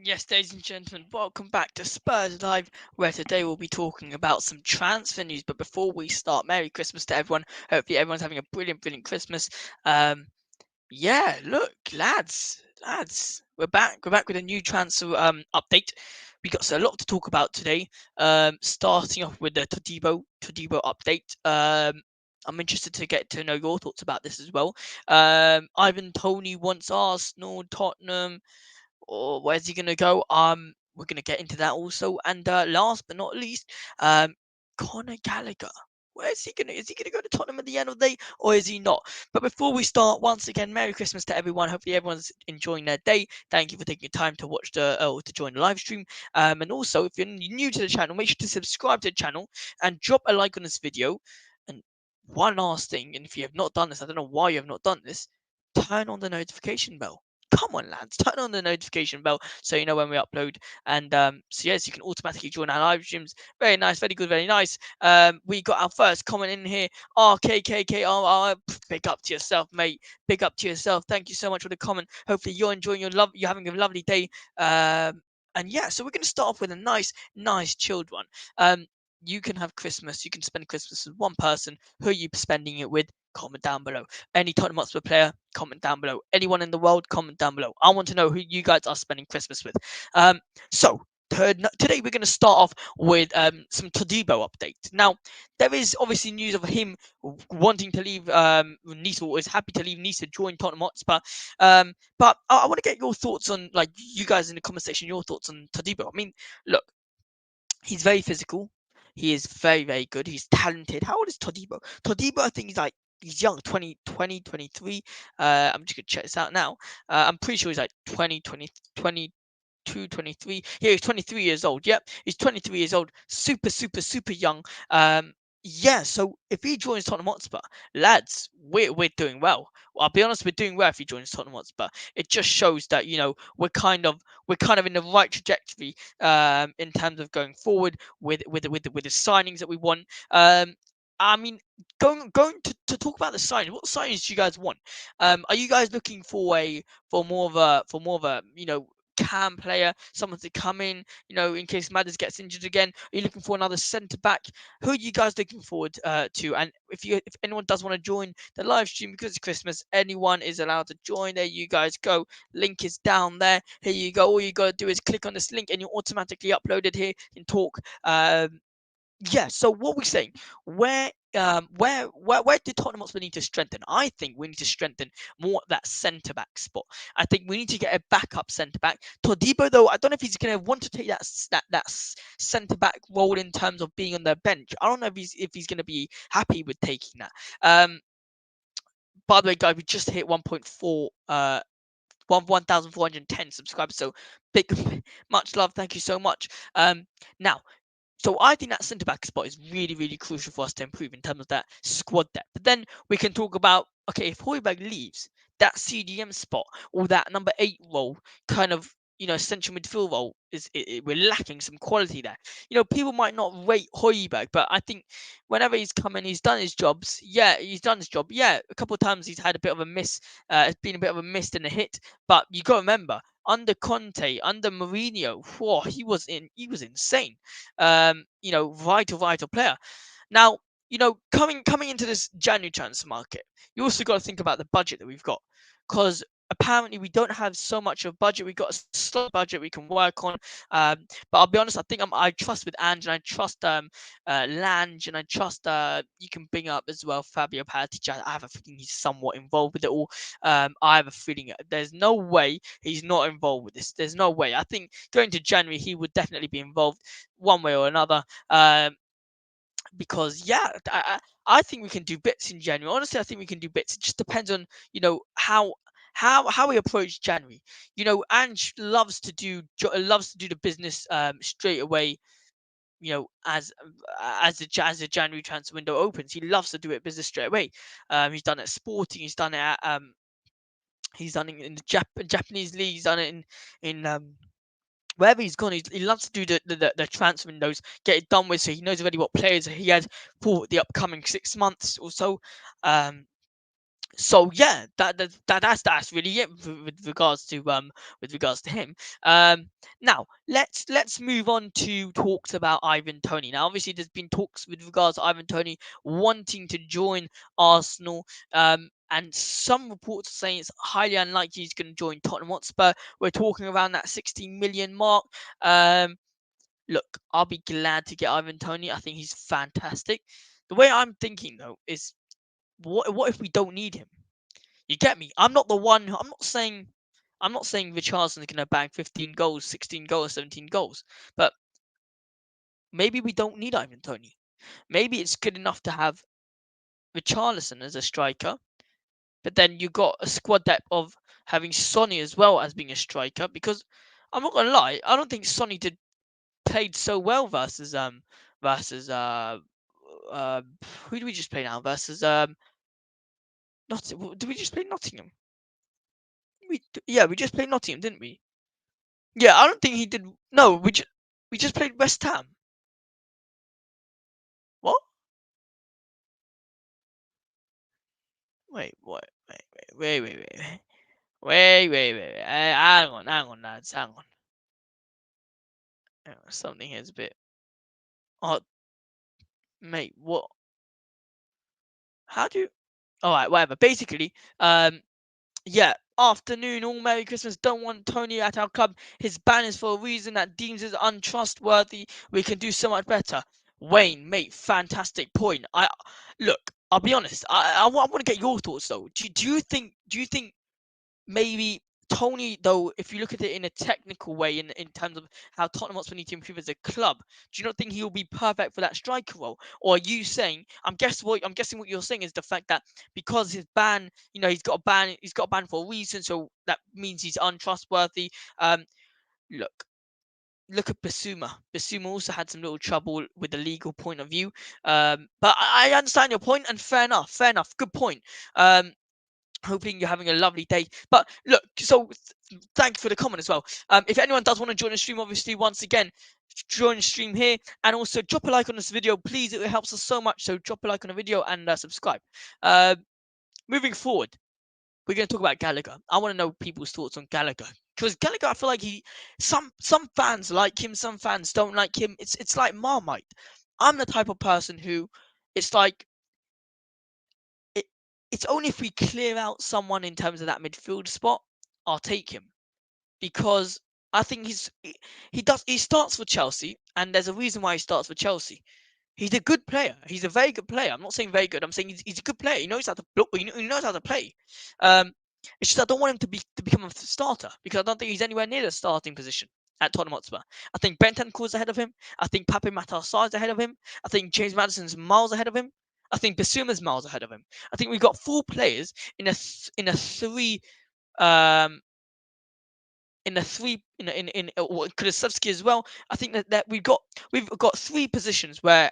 Yes, ladies and gentlemen, welcome back to Spurs Live, where today we'll be talking about some transfer news. But before we start, Merry Christmas to everyone. Hopefully everyone's having a brilliant Christmas. Yeah, look, lads, we're back. We're back with a new transfer update. We got a lot to talk about today. Starting off with the Todibo update. I'm interested to get to know your thoughts about this as well. Ivan Toney wants Arsenal, Tottenham, or where's he gonna go? We're gonna get into that also. And last but not least, Conor Gallagher. Where's he gonna? Is he gonna go to Tottenham at the end of the day, or is he not? But before we start, once again, Merry Christmas to everyone. Hopefully everyone's enjoying their day. Thank you for taking your time to watch to join the live stream. And also, if you're new to the channel, make sure to subscribe to the channel and drop a like on this video. And one last thing, and if you have not done this, I don't know why you have not done this, turn on the notification bell. Come on, lads, turn on the notification bell so you know when we upload. And so yes, you can automatically join our live streams. Very nice, very good, very nice. We got our first comment in here. RKKKRR, big up to yourself, mate. Big up to yourself. Thank you so much for the comment. Hopefully you're enjoying you're having a lovely day. And yeah, so we're going to start off with a nice chilled one. You can have Christmas. You can spend Christmas with one person. Who are you spending it with? Comment down below. Any Tottenham Hotspur player, comment down below. Anyone in the world, comment down below. I want to know who you guys are spending Christmas with. So today we're going to start off with some Todibo updates. Now, there is obviously news of him wanting to leave Nice, or is happy to leave Nice to join Tottenham Hotspur. But I want to get your thoughts on, like, you guys in the comment section, your thoughts on Todibo. I mean, look, he's very physical. He is very good. He's talented. How old is Todibo? Todibo, I think he's young, 23. I'm just going to check this out now. I'm pretty sure he's like 22, 23. Yeah, he's 23 years old. Yep, he's 23 years old. Super young. Yeah, so if he joins Tottenham Hotspur, lads, we're doing well. I'll be honest, we're doing well if he joins Tottenham Hotspur. It just shows that, you know, we're kind of in the right trajectory in terms of going forward with the signings that we want. I mean, going to talk about the signings. What signings do you guys want? Are you guys looking for more of a cam player, someone to come in, you know, in case Maddison gets injured again? Are you looking for another centre back? Who are you guys looking forward to? And if anyone does want to join the live stream because it's Christmas, anyone is allowed to join. There you guys go. Link is down there. Here you go. All you got to do is click on this link and you're automatically uploaded here in talk. Yeah, so what we're saying, where did Tottenham Hotspur need to strengthen? I think we need to strengthen more at that centre back spot. I think we need to get a backup centre back. Todibo, though, I don't know if he's going to want to take that centre back role in terms of being on the bench. I don't know if he's going to be happy with taking that. By the way, guys, we just hit 1,410 subscribers, so much love. Thank you so much. Now. So I think that centre-back spot is really crucial for us to improve in terms of that squad depth. But then we can talk about, okay, if Højbjerg leaves, that CDM spot or that number 8 role, kind of, you know, central midfield role, we're lacking some quality there. You know, people might not rate Højbjerg, but I think whenever he's come in, he's done his jobs. Yeah, he's done his job. Yeah, a couple of times he's had a bit of a miss. It's been a bit of a miss and a hit. But you got to remember, under Conte, under Mourinho, whoa, he was insane. You know, vital player. Now, you know, coming into this January transfer market, you also got to think about the budget that we've got, because apparently we don't have so much of budget. We've got a slight budget we can work on. But I'll be honest, I think I trust with Ange, and I trust Lange, and I trust you can bring up as well Fabio Paratici. I have a feeling he's somewhat involved with it all. I have a feeling there's no way he's not involved with this. There's no way. I think going to January he would definitely be involved one way or another. Because yeah, I think we can do bits in January. Honestly, I think we can do bits. It just depends on, you know, how we approach January. You know, Ange loves to do the business straight away. You know, as the January transfer window opens, he loves to do it business straight away. He's done it at Sporting. He's done it at he's done it in the Japanese league. He's done it in wherever he's gone, he loves to do the transfer windows, get it done with, so he knows already what players he has for the upcoming 6 months or so. So yeah, that's really it with regards to him. Now let's move on to talks about Ivan Toney. Now obviously there's been talks with regards to Ivan Toney wanting to join Arsenal. And some reports are saying it's highly unlikely he's going to join Tottenham Hotspur. We're talking around that 60 million mark. Look, I'll be glad to get Ivan Toney. I think he's fantastic. The way I'm thinking though is, what if we don't need him? You get me? I'm not the one. I'm not saying Richarlison is going to bang 15 goals, 16 goals, 17 goals. But maybe we don't need Ivan Toney. Maybe it's good enough to have Richarlison as a striker, but then you got a squad depth of having Sonny as well as being a striker. Because I'm not gonna lie, I don't think Sonny played so well versus uh who do we just play now versus not did we just play Nottingham? We just played Nottingham, didn't we? Yeah, I don't think he did. No, we just played West Ham. What? Wait, what? Wait. Hang on, lads, hang on. Something is a bit odd, mate. What? How do you? All right, whatever. Basically, yeah. Afternoon, all Merry Christmas. Don't want Tony at our club. His ban is for a reason that deems us untrustworthy. We can do so much better. Wayne, mate, fantastic point. I look. I'll be honest. I want to get your thoughts though. Do you think maybe Tony, though, if you look at it in a technical way, in terms of how Tottenham Hotspur need to improve as a club, do you not think he'll be perfect for that striker role? Or are you saying? I'm guessing what you're saying is the fact that because his ban, he's got a ban for a reason, so that means he's untrustworthy. Um, look. Look at Basuma. Basuma also had some little trouble with the legal point of view. But I understand your point, and fair enough. Fair enough. Good point. Hoping you're having a lovely day. But look, so thank you for the comment as well. If anyone does want to join the stream, obviously, once again, join the stream here, and also drop a like on this video, please. It helps us so much. So drop a like on the video and subscribe. Moving forward, we're going to talk about Gallagher. I want to know people's thoughts on Gallagher, because Gallagher, I feel like some fans like him, some fans don't like him. It's like Marmite. I'm the type of person who, it's like, it, it's only if we clear out someone in terms of that midfield spot, I'll take him, because I think he starts for Chelsea, and there's a reason why he starts for Chelsea. He's a good player. He's a very good player. I'm not saying very good. I'm saying he's a good player. He knows how to block. He knows how to play. Um, it's just I don't want him to become a starter, because I don't think he's anywhere near the starting position at Tottenham Hotspur. I think Bentancur's ahead of him. I think Pape Matar Sarr's ahead of him. I think James Maddison's miles ahead of him. I think Basuma's miles ahead of him. I think we've got four players in a three um in Kulusevski as well. I think that we've got three positions where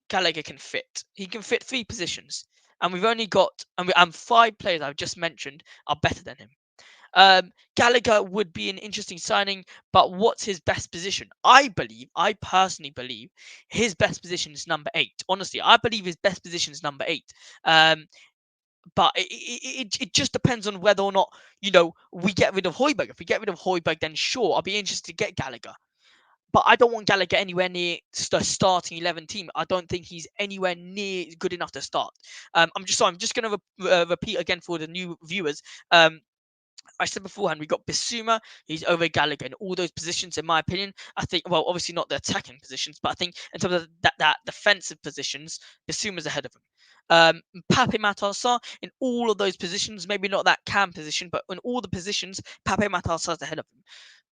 Gallagher can fit. He can fit three positions, and we've only got and five players I've just mentioned are better than him. Gallagher would be an interesting signing, but what's his best position? I personally believe his best position is number 8. Honestly, I believe his best position is number 8. But it just depends on whether or not, we get rid of Højbjerg. If we get rid of Højbjerg, then sure, I'll be interested to get Gallagher. But I don't want Gallagher anywhere near the starting 11 team. I don't think he's anywhere near good enough to start. I'm just going to repeat again for the new viewers. I said beforehand, we got Bissouma. He's over Gallagher in all those positions, in my opinion. I think, well, obviously not the attacking positions, but I think in terms of that defensive positions, Bissouma's ahead of him. Pape Matar Sarr in all of those positions, maybe not that cam position, but in all the positions, Pape Matar Sarr's ahead of him.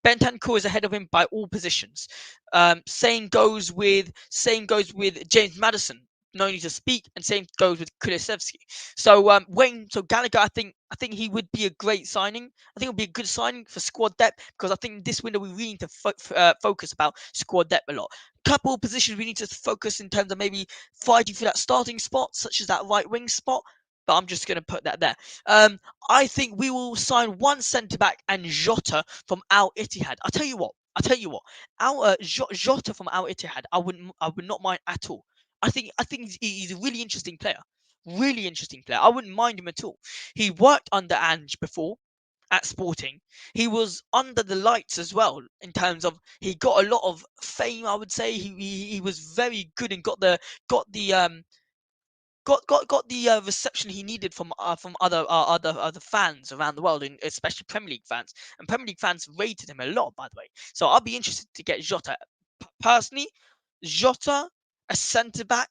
Bentancur is ahead of him by all positions. Same goes with James Maddison. No need to speak, and same goes with Kulusevski. So Gallagher, I think he would be a great signing. I think it would be a good signing for squad depth, because I think this window we really need to focus about squad depth a lot. Couple of positions we need to focus in terms of maybe fighting for that starting spot, such as that right wing spot. But I'm just going to put that there. I think we will sign one centre back and Jota from Al Ittihad. I tell you what, Jota from Al Ittihad, I would not mind at all. I think he's a really interesting player. Really interesting player. I wouldn't mind him at all. He worked under Ange before at Sporting. He was under the lights as well in terms of he got a lot of fame. I would say he was very good and got the reception he needed from other fans around the world, and especially Premier League fans. And Premier League fans rated him a lot, by the way. So I'll be interested to get Jota. Personally, Jota, a centre back,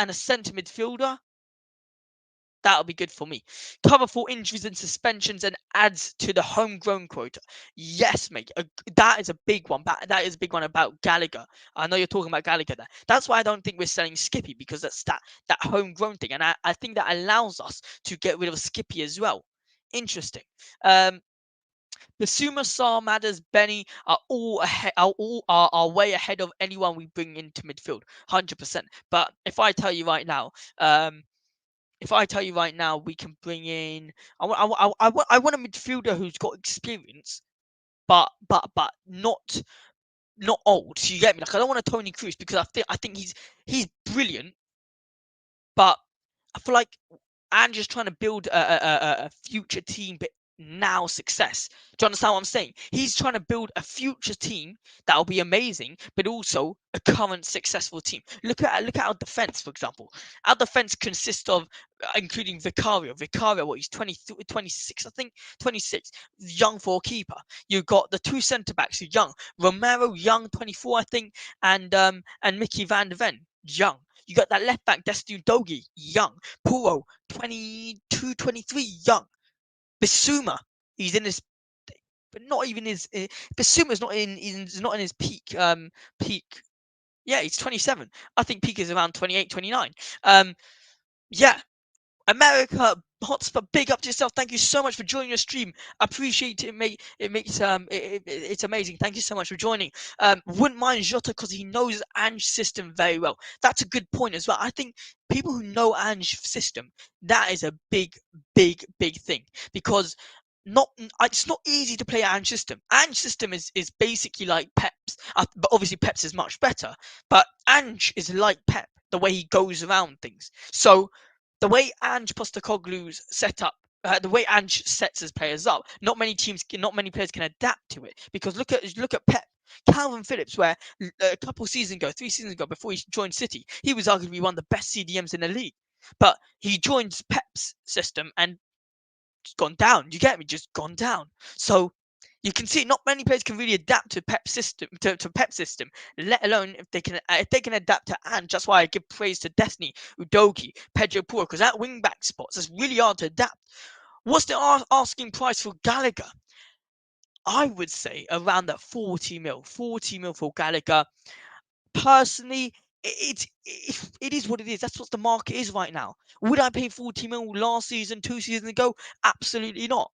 and a centre midfielder. That'll be good for me. Cover for injuries and suspensions and adds to the homegrown quota. Yes, mate. That is a big one. That is a big one about Gallagher. I know you're talking about Gallagher there. That's why I don't think we're selling Skippy, because that's that homegrown thing. And I think that allows us to get rid of Skippy as well. Interesting. Basuma, Sarr, Madders, Benny are all ahead, are way ahead of anyone we bring into midfield, 100%. But if I tell you right now, we can bring in. I want a midfielder who's got experience, but not old. So you get me? Like, I don't want a Tony Cruz, because I think he's brilliant, but I feel like Ange is trying to build a future team, but now success. Do you understand what I'm saying? He's trying to build a future team that'll be amazing, but also a current successful team. Look at our defense, for example. Our defense consists of, including Vicario. Vicario, what, he's 26, I think, 26, young for a keeper. You've got the two centre backs who are young. Romero, young, 24, I think, and Micky Van De Ven, young. You got that left back, Destu Dogi, young. Puro, 22, 23, young. Bissouma, he's in his, but not even his. Bissouma's not in his peak. Peak. Yeah, he's 27. I think peak is around 28, 29. Yeah. America Hotspur, big up to yourself. Thank you so much for joining the stream. Appreciate it, mate. It's amazing. Thank you so much for joining. Wouldn't mind Jota because he knows Ange's system very well. That's a good point as well. I think people who know Ange's system, that is a big thing, because it's not easy to play Ange's system. Ange's system is basically like Pep's, but obviously Pep's is much better. But Ange is like Pep, the way he goes around things. So the way Ange Postecoglou's set up, the way Ange sets his players up, not many players can adapt to it. Because look at Pep, Calvin Phillips, where a couple seasons ago, 3 seasons ago, before he joined City, he was arguably one of the best CDMs in the league. But he joins Pep's system and just gone down. You get me? Just gone down. So you can see not many players can really adapt to Pep's system, to Pep's system, let alone if they can adapt to Ange. That's why I give praise to Destiny, Udogi, Pedro Porro, because that wing back spots is really hard to adapt. What's the asking price for Gallagher? I would say around that 40 mil for Gallagher. Personally, it is what it is. That's what the market is right now. Would I pay 40 mil last season, 2 seasons ago? Absolutely not.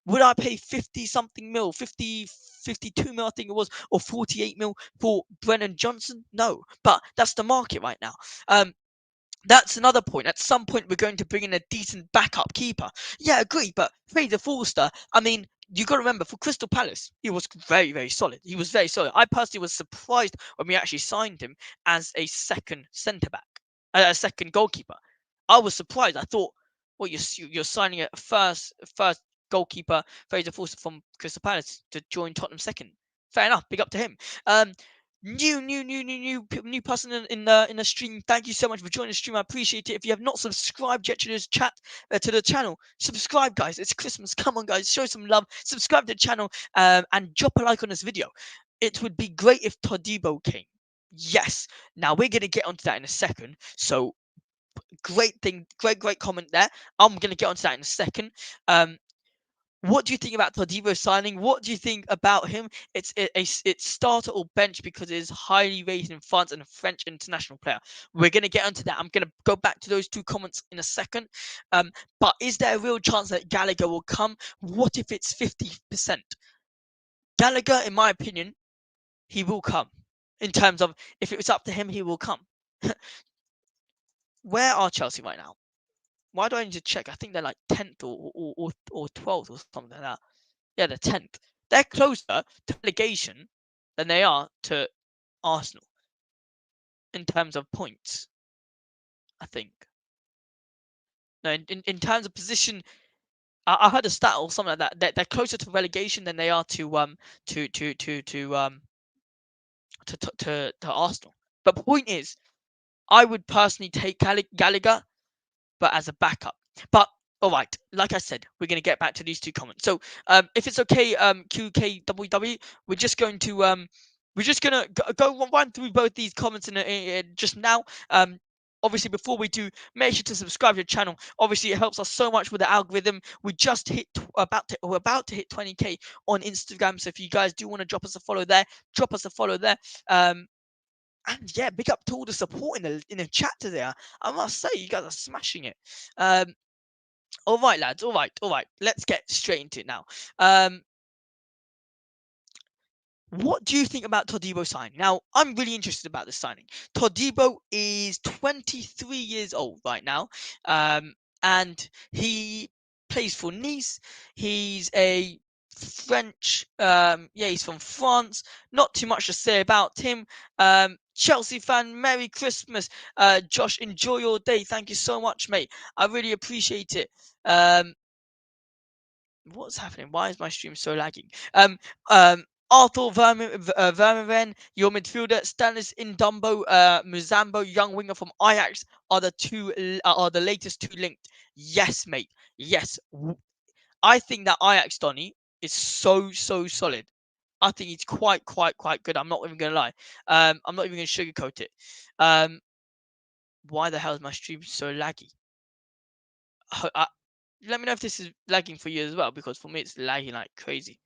Would I pay 50 something mil, 52 mil, I think it was, or 48 mil for Brennan Johnson? No, but that's the market right now. That's another point. At some point, we're going to bring in a decent backup keeper. Yeah, agree. But Fraser Forster, I mean, you got to remember, for Crystal Palace, he was very solid. He was very solid. I personally was surprised when we actually signed him as a second centre back, a second goalkeeper. I was surprised. I thought, well, you're signing a first goalkeeper, Fraser Forster from Crystal Palace, to join Tottenham second. Fair enough. Big up to him. New person in the stream. Thank you so much for joining the stream. I appreciate it. If you have not subscribed yet to this to the channel, subscribe, guys. It's Christmas. Come on, guys, show some love. Subscribe to the channel, and drop a like on this video. It would be great if Todibo came. Yes. Now we're gonna get onto that in a second. So great comment there. I'm gonna get onto that in a second. What do you think about Todibo signing? What do you think about him? It's starter or bench because it is highly rated in France and a French international player. We're going to get onto that. I'm going to go back to those 2 comments in a second. But is there a real chance that Gallagher will come? What if it's 50%? Gallagher, in my opinion, he will come. In terms of, if it was up to him, he will come. Where are Chelsea right now? Why do I need to check? I think they're like 10th or 12th or something like that. Yeah, they're 10th. They're closer to relegation than they are to Arsenal in terms of points, I think. No, in terms of position, I heard a stat or something like that. They're closer to relegation than they are to to to to um to Arsenal. But point is, I would personally take Gallagher, but as a backup. But all right, like I said, we're going to get back to these two comments. So if it's okay, QKWW, we're just gonna go run through both these comments in just now. Obviously, before we do, make sure to subscribe to the channel. Obviously, it helps us so much with the algorithm. We just hit we're about to hit 20k on Instagram. So if you guys do want to drop us a follow there, drop us a follow there. And yeah, big up to all the support in the chat today. I must say, you guys are smashing it. All right, lads. All right. Let's get straight into it now. What do you think about Todibo signing? Now, I'm really interested about this signing. Todibo is 23 years old right now, and he plays for Nice. He's a French, he's from France. Not too much to say about him. Chelsea fan, Merry Christmas. Josh, enjoy your day. Thank you so much, mate. I really appreciate it. What's happening? Why is my stream so lagging? Arthur Vermaelen, your midfielder, Stanis Indumbo, Muzambo, young winger from Ajax are the latest two linked. Yes, mate. Yes. I think that Ajax Donny is so solid. I think he's quite good. I'm not even gonna lie. I'm not even gonna sugarcoat it. Why the hell is my stream so laggy? Let me know if this is lagging for you as well, because for me it's lagging like crazy.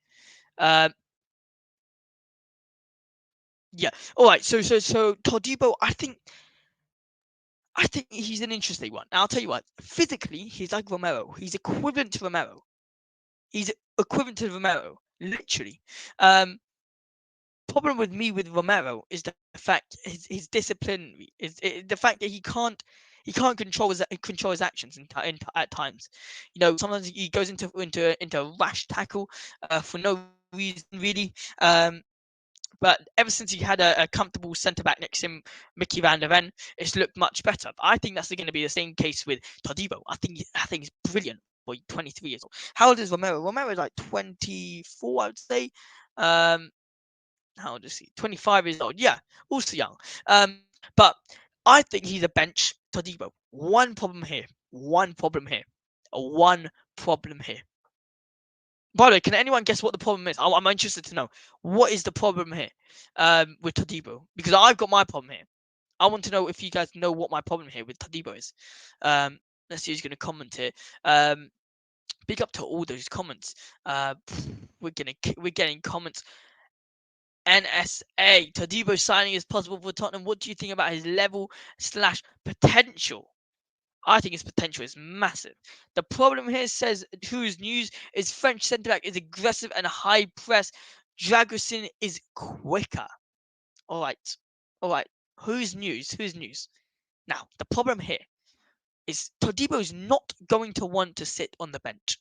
Yeah. All right. So Todibo, I think he's an interesting one. Now, I'll tell you what. Physically, he's like Romero. He's equivalent to Romero. Literally. Problem with me with Romero is the fact his discipline is the fact that he can't control his actions at times. You know, sometimes he goes into a rash tackle for no reason really. But ever since he had a comfortable centre back next to him, Micky Van De Ven, it's looked much better. But I think that's going to be the same case with Todibo. I think he's brilliant for 23 years old. How old is Romero? Romero is like 24, I would say. How old is he? 25 years old. Yeah, also young. But I think he's a bench Todibo. One problem here. One problem here. By the way, can anyone guess what the problem is? I'm interested to know. What is the problem here with Todibo? Because I've got my problem here. I want to know if you guys know what my problem here with Todibo is. Let's see who's going to comment here. Big up to all those comments. We're getting comments. NSA. Todibo signing is possible for Tottenham. What do you think about his level / potential? I think his potential is massive. The problem here, says Who's News, is French centre back is aggressive and high press. Dragusin is quicker. All right. Who's News? Now, the problem here is Todibo is not going to want to sit on the bench.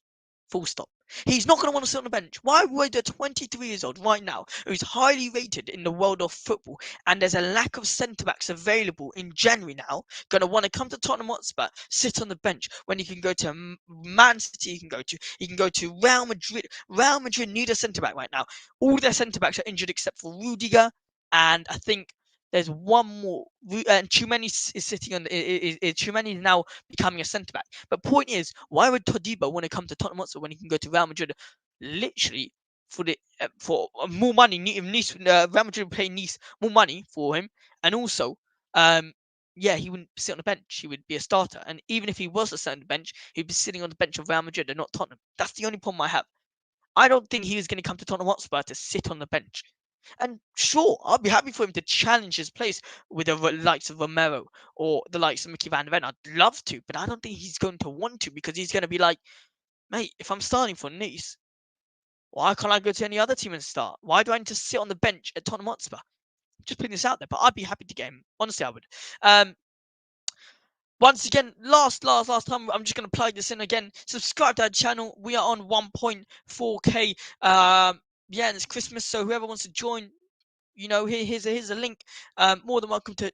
Full stop. He's not going to want to sit on the bench. Why would a 23 years old right now, who's highly rated in the world of football, and there's a lack of centre backs available in January now, going to want to come to Tottenham Hotspur, sit on the bench when he can go to Man City? He can go to Real Madrid. Real Madrid need a centre back right now. All their centre backs are injured except for Rudiger, and I think there's one more, and Tchouameni is sitting on. Tchouameni is now becoming a centre back. But point is, why would Todibo want to come to Tottenham Hotspur when he can go to Real Madrid, literally for more money? Nice, Real Madrid would pay Nice more money for him, and also, he wouldn't sit on the bench. He would be a starter, and even if he was to sit on the bench, he'd be sitting on the bench of Real Madrid and not Tottenham. That's the only problem I have. I don't think he was going to come to Tottenham Hotspur to sit on the bench. And sure, I'd be happy for him to challenge his place with the likes of Romero or the likes of Micky Van De Ven. I'd love to, but I don't think he's going to want to, because he's going to be like, mate, if I'm starting for Nice, why can't I go to any other team and start? Why do I need to sit on the bench at Tottenham Hotspur? Just putting this out there, but I'd be happy to get him. Honestly, I would. Once again, last time, I'm just going to plug this in again. Subscribe to our channel. We are on 1.4k. And it's Christmas, so whoever wants to join, here's a link. More than welcome to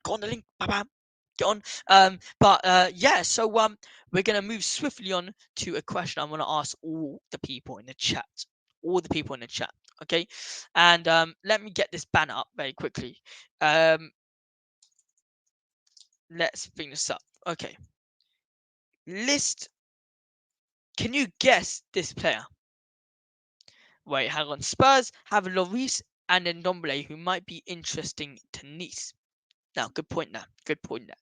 go on the link. Bam, bam. get on. Yeah. So we're gonna move swiftly on to a question I'm gonna ask all the people in the chat. All the people in the chat. Okay. And let me get this banner up very quickly. Let's bring this up. Okay. List. Can you guess this player? Wait, hang on. Spurs have Lloris and Ndombele, who might be interesting to Nice. Now, good point there. Good point there.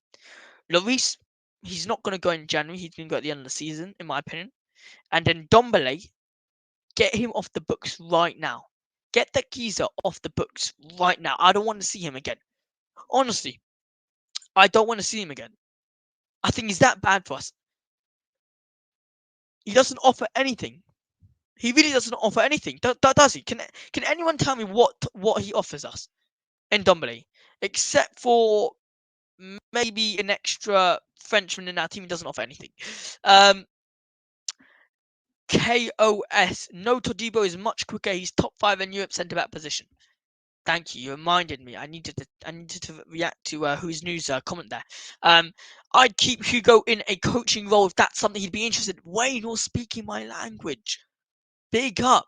Lloris, he's not going to go in January. He's going to go at the end of the season, in my opinion. And then Ndombele, get him off the books right now. Get the geezer off the books right now. I don't want to see him again. Honestly, I don't want to see him again. I think he's that bad for us. He doesn't offer anything. He really doesn't offer anything, does he? Can anyone tell me what he offers us in Ndombele, except for maybe an extra Frenchman in our team? He doesn't offer anything. KOS. No, Todibo is much quicker. He's top 5 in Europe centre back position. Thank you. You reminded me. I needed to react to whose news comment there. I'd keep Hugo in a coaching role if that's something he'd be interested in. Wayne, you're speaking my language. Big up.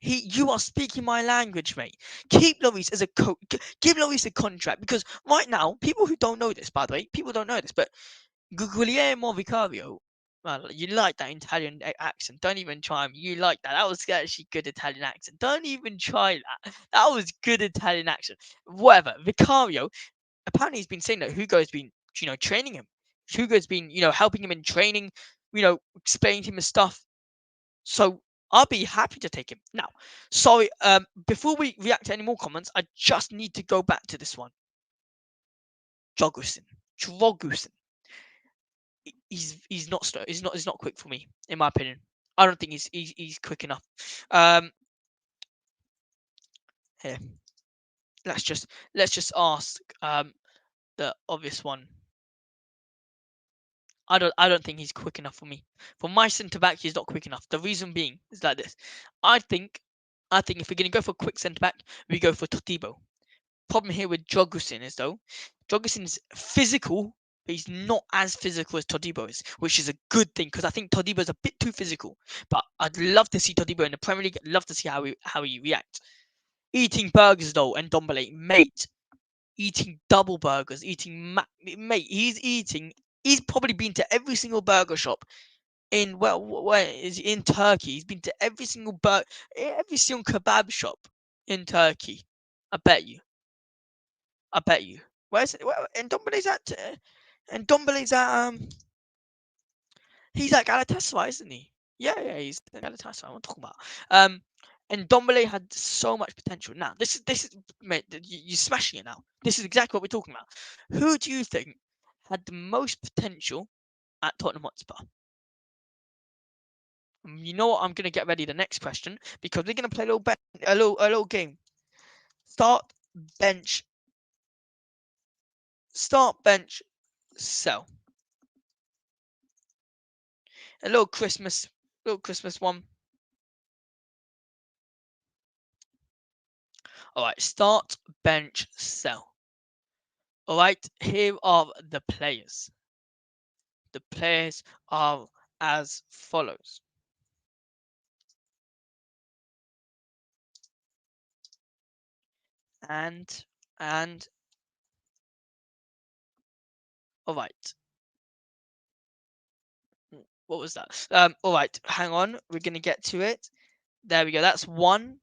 You are speaking my language, mate. Keep Lloris as a coach. Give Lloris a contract, because right now, people who don't know this, by the way, people don't know this, but Guglielmo Vicario, well, you like that Italian accent. Don't even try him. You like that. That was actually good Italian accent. Don't even try that. That was good Italian accent. Whatever. Vicario, apparently he's been saying that Hugo's been, training him. Hugo's been, helping him in training, explaining to him his stuff. So I'll be happy to take him. Now, sorry, before we react to any more comments, I just need to go back to this one. Dragusin. He's not quick for me, in my opinion. I don't think he's quick enough. Here, let's just ask the obvious one. I don't think he's quick enough for me. For my centre back, he's not quick enough. The reason being is like this. I think if we're gonna go for a quick centre back, we go for Todibo. Problem here with Dragusin is though, Dragusin is physical, but he's not as physical as Todibo is, which is a good thing, because I think Todibo is a bit too physical. But I'd love to see Todibo in the Premier League. I'd love to see how he reacts. Eating burgers though, and Ndombele, mate, eating double burgers, mate, he's probably been to every single burger shop in, well, where is he? In Turkey. He's been to every single kebab shop in Turkey. I bet you. Where's it? And Ndombele's at he's at Galatasaray, isn't he? Yeah, he's at Galatasaray. I'm talking about. And Ndombele had so much potential. Now, this is mate, you're smashing it now. This is exactly what we're talking about. Who do you think had the most potential at Tottenham Hotspur? You know what? I'm gonna get ready the next question, because we're gonna play a little game. Start, bench, sell. A little Christmas one. All right, start, bench, sell. All right, here are the players. The players are as follows. And all right. What was that? All right, hang on. We're gonna get to it. There we go. That's one.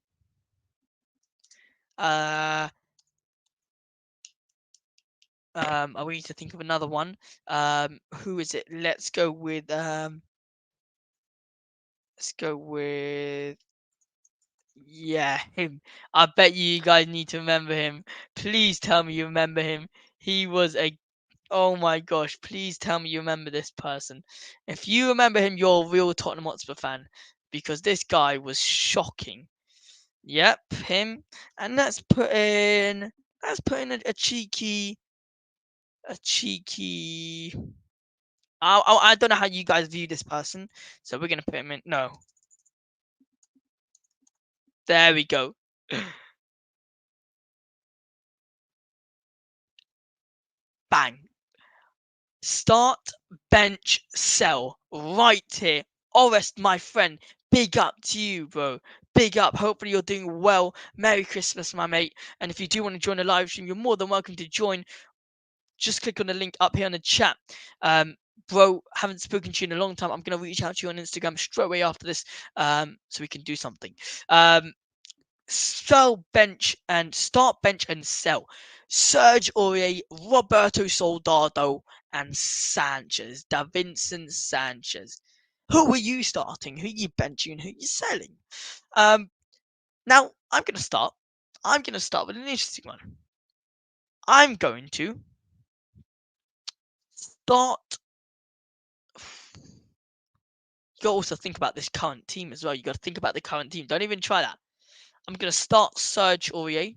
I need to think of another one. Who is it? Let's go with yeah, him. I bet you guys need to remember him. Please tell me you remember him. He was oh my gosh, please tell me you remember this person. If you remember him, you're a real Tottenham Hotspur fan, because this guy was shocking. Yep, him. And let's put in a cheeky I don't know how you guys view this person, so we're gonna put him in. No, there we go. Bang. Start, bench, sell. Right here. Orest, my friend. Big up to you, bro. Big up. Hopefully you're doing well. Merry Christmas, my mate. And if you do want to join the live stream, you're more than welcome to join. Just click on the link up here on the chat. Bro, haven't spoken to you in a long time. I'm going to reach out to you on Instagram straight away after this so we can do something. Sell, bench, and start, bench, and sell. Serge Aurier, Roberto Soldado, and Sanchez. Davinson Sanchez. Who are you starting? Who are you benching? Who are you selling? Now, I'm going to start. I'm going to start with an interesting one. I'm going to start. You got to also think about this current team as well. You got to think about the current team. Don't even try that. I'm going to start Serge Aurier.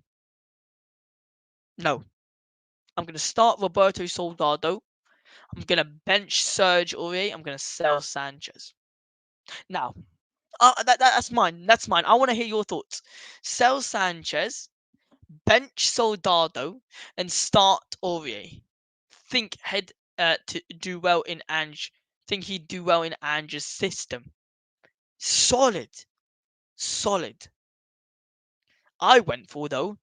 No. I'm going to start Roberto Soldado. I'm going to bench Serge Aurier. I'm going to sell Sanchez. Now, that's mine. That's mine. I want to hear your thoughts. Sell Sanchez, bench Soldado, and start Aurier. Think head to do well in Ange. Think he'd do well in Ange's system. Solid. I went for, though,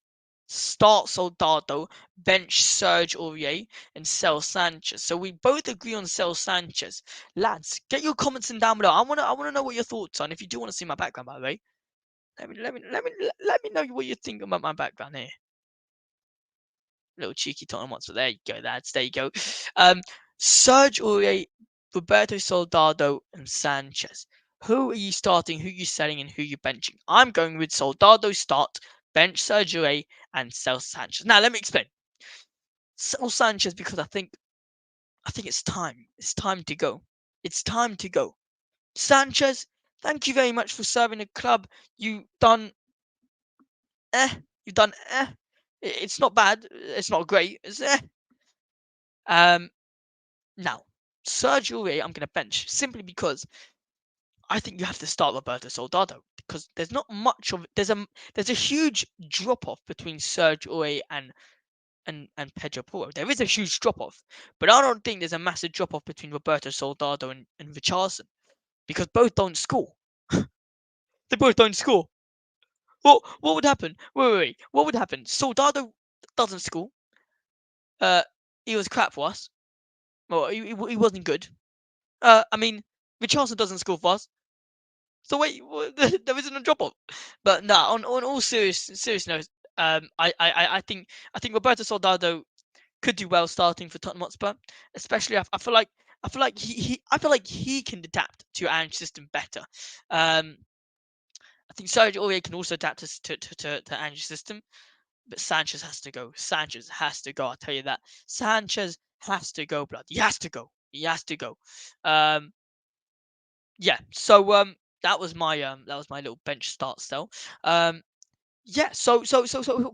start Soldado, bench Serge Aurier, and sell Sanchez. So we both agree on sell Sanchez. Lads, get your comments in down below. I wanna know what your thoughts are. And if you do want to see my background, by the way, let me know what you think about my background here. Little cheeky Tottenham Hotspur. There you go, lads. There you go. Serge Aurier, Roberto Soldado, and Sanchez. Who are you starting? Who are you selling? And who are you benching? I'm going with Soldado start, bench Serge Aurier, and sell Sanchez. Now let me explain. Sell Sanchez because I think it's time. It's time to go. It's time to go. Sanchez, thank you very much for serving the club. You've done It's not bad. It's not great. It's Now, Serge Aurier, I'm going to bench simply because I think you have to start Roberto Soldado because there's not much of there's a huge drop off between Serge Aurier and Pedro Porro. There is a huge drop off, but I don't think there's a massive drop off between Roberto Soldado and Richarlison because both don't score. They both don't score. What would happen? Wait. What would happen? Soldado doesn't score. He was crap for us. Well, he wasn't good. I mean, Richarlison doesn't score for us. So wait, there isn't a drop off. But no, on all serious notes, I think Roberto Soldado could do well starting for Tottenham Hotspur, especially I feel like he can adapt to Ange's system better. I think Sergio Aurier can also adapt to Ange's system, but Sanchez has to go. Sanchez has to go. I'll tell you that. Sanchez has to go, blood. He has to go. He has to go. Yeah. So that was my little bench start still. Yeah, so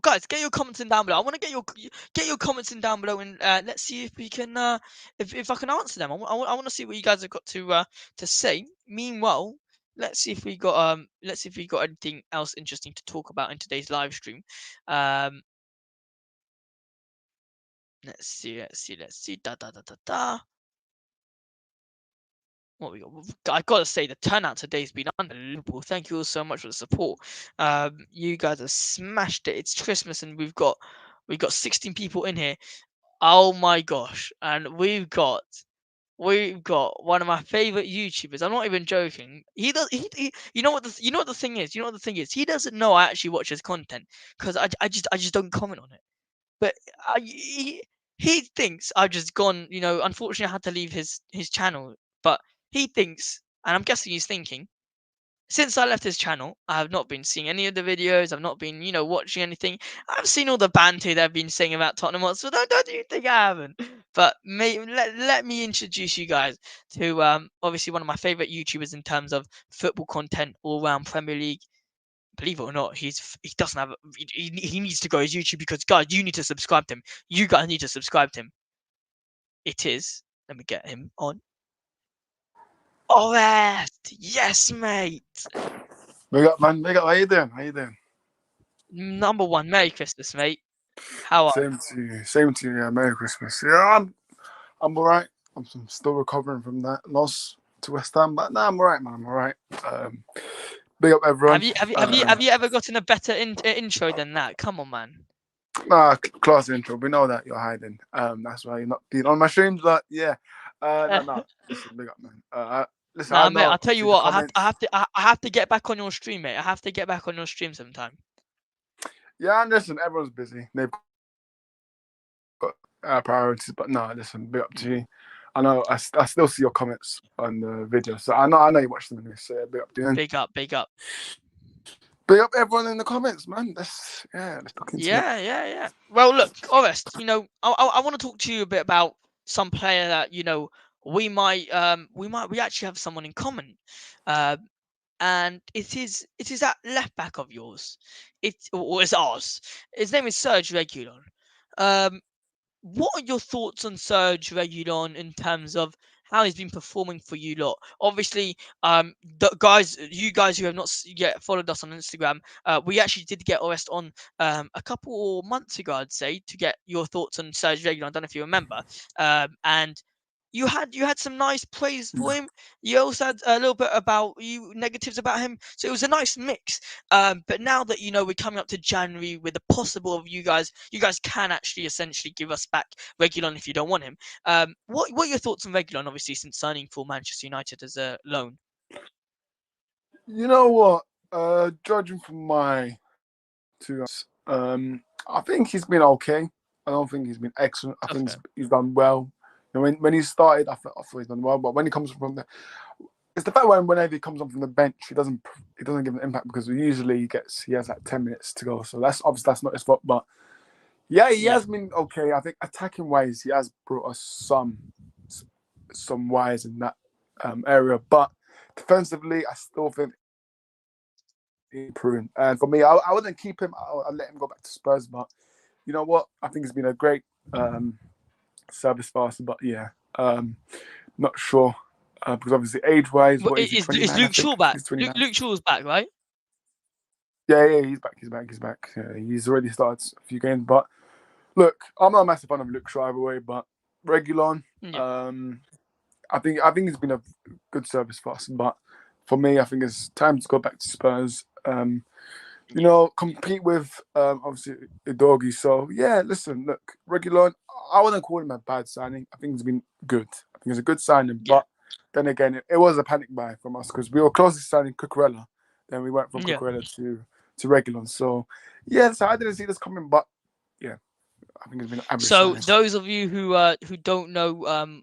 guys, get your comments in down below. I want to get your comments in down below, and let's see if we can if I can answer them. I want to see what you guys have got to say. Meanwhile, let's see if we got anything else interesting to talk about in today's live stream. Let's see. Da. What we got? I gotta say the turnout today has been unbelievable. Thank you all so much for the support. You guys have smashed it. It's Christmas and we've got 16 people in here. Oh my gosh! And we've got one of my favorite YouTubers. I'm not even joking. He you know what the thing is. You know what the thing is. He doesn't know I actually watch his content because I just don't comment on it. But he thinks I've just gone. Unfortunately, I had to leave his channel. But he thinks, and I'm guessing he's thinking, since I left his channel, I have not been seeing any of the videos. I've not been, watching anything. I've seen all the banter they've been saying about Tottenham Hotspur. Don't you think I haven't? But let me introduce you guys to obviously one of my favorite YouTubers in terms of football content all around Premier League. Believe it or not, he doesn't have. He needs to go his YouTube because guys, you need to subscribe to him. You guys need to subscribe to him. It is. Let me get him on. Orest! Yes, mate! Big up, man. Big up. How you doing? Number one, Merry Christmas, mate. How are you? Same to you. Yeah, Merry Christmas. Yeah, I'm alright. I'm still recovering from that loss to West Ham, but nah, I'm alright, man. I'm alright. Big up everyone. Have you ever gotten a better intro than that? Come on, man. Nah, class intro. We know that you're hiding. That's why you're not being on my streams, but yeah. No. Listen, big up, man. Listen, I Nah, mate. know. I'll tell you See the what. comments. I have to get back on your stream, mate. I have to get back on your stream sometime. Yeah, and listen, everyone's busy. They've got priorities, but no, listen, big up to you. I know. I still see your comments on the video, so I know you watch them anyway. So yeah, big up to you. Big up, big up. Big up everyone in the comments, man. Let's look into it. Yeah. Well, look, Orest, I want to talk to you a bit about some player that we actually have someone in common, and it is that left back of yours. It's ours. His name is Serge Reguilon. What are your thoughts on Serge Reguilon in terms of how he's been performing for you lot? Obviously, you guys who have not yet followed us on Instagram, we actually did get Orest on a couple months ago, I'd say, to get your thoughts on Serge Reguilon. I don't know if you remember, and you had some nice praise for him. You also had a little bit about negatives about him, so it was a nice mix. But now that we're coming up to January with the possible of you guys can actually essentially give us back Reguilon if you don't want him. What are your thoughts on Reguilon, obviously, since signing for Manchester United as a loan? You know what? Judging from my two, I think he's been okay. I don't think he's been excellent. I think he's done well. When he started, I thought he's done well. But when he comes from it's the fact whenever he comes on from the bench, he doesn't give an impact because usually he has like 10 minutes to go. So that's not his fault. But yeah, he has been okay. I think attacking wise, he has brought us some wise in that area. But defensively, I still think improving. And for me, I wouldn't keep him. I'll let him go back to Spurs. But you know what? I think it's been a great service for us. But yeah, not sure because obviously age-wise, Is Luke Shaw back? Luke Shaw's back, right? Yeah, he's back. Yeah, he's already started a few games. But look, I'm not a massive fan of Luke Shaw either way. But Reguilon, I think it's been a good service for us. But for me, I think it's time to go back to Spurs. Compete with obviously Udogie. So yeah, listen, look, Reguilon, I wouldn't call him a bad signing. I think it's been good. I think it's a good signing, but then again, it was a panic buy from us because we were close to signing Cucurella. Then we went from Cucurella to Reguilon. So yeah, so I didn't see this coming, but yeah, I think it's been an average. So those of you who don't know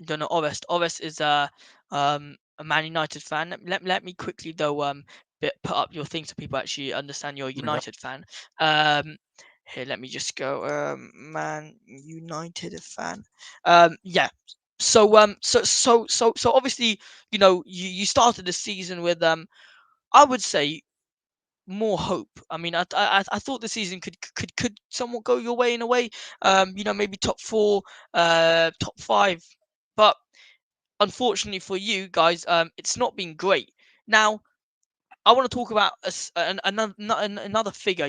Orest is a Man United fan. Let me quickly though put up your thing so people actually understand you're a United fan. Here, let me just go. Man United fan. So obviously, you started the season with I would say more hope. I mean, I thought the season could somewhat go your way in a way. Maybe top 4, top 5, but unfortunately for you guys, it's not been great. Now, I want to talk about another figure.